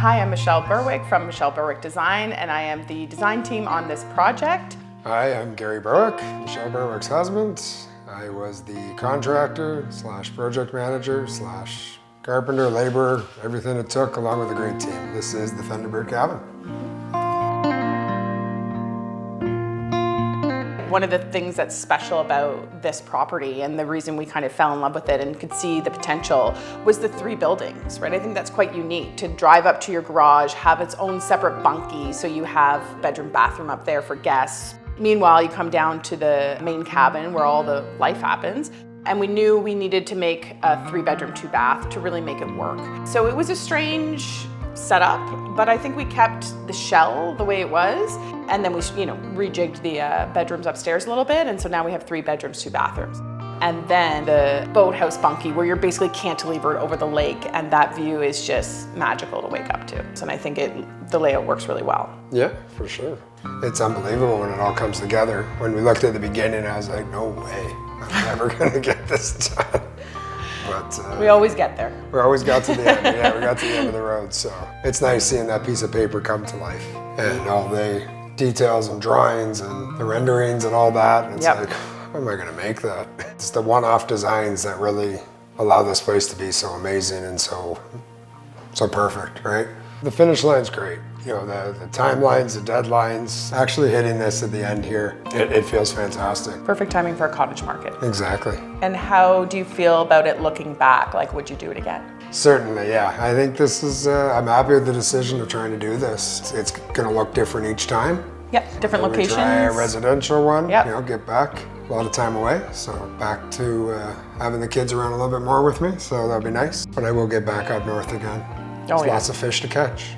Hi, I'm Michelle Berwick from Michelle Berwick Design, and I am the design team on this project. Hi, I'm Gary Berwick, Michelle Berwick's husband. I was the contractor / project manager / carpenter, laborer, everything it took, along with a great team. This is the Thunderbird Cabin. One of the things that's special about this property and the reason we kind of fell in love with it and could see the potential was the 3 buildings, right? I think that's quite unique to drive up to your garage, have its own separate bunkie, so you have bedroom, bathroom up there for guests. Meanwhile, you come down to the main cabin where all the life happens. And we knew we needed to make a 3-bedroom, 2-bath to really make it work. So it was a strange setup, but I think we kept the shell the way it was. And then we, rejigged the bedrooms upstairs a little bit. And so now we have 3 bedrooms, 2 bathrooms. And then the boathouse bunkie where you're basically cantilevered over the lake, and that view is just magical to wake up to. And I think the layout works really well. Yeah, for sure. It's unbelievable when it all comes together. When we looked at the beginning, I was like, no way, I'm never gonna get this done. But we always get there. We always got to the end. Yeah, we got to the end of the road. So it's nice seeing that piece of paper come to life and all the details and drawings and the renderings and all that. And it's like, how am I gonna make that? It's the one-off designs that really allow this place to be so amazing and so perfect, right? The finish line's great. The timelines, the deadlines, actually hitting this at the end here, it feels fantastic. Perfect timing for a cottage market. Exactly. And how do you feel about it looking back? Like, would you do it again? Certainly, yeah. I think this is, I'm happy with the decision of trying to do this. It's gonna look different each time. Yep, different locations. Try a residential one, yep. Get back. A lot of time away, so back to having the kids around a little bit more with me, so that'll be nice. But I will get back up north again. There's lots of fish to catch.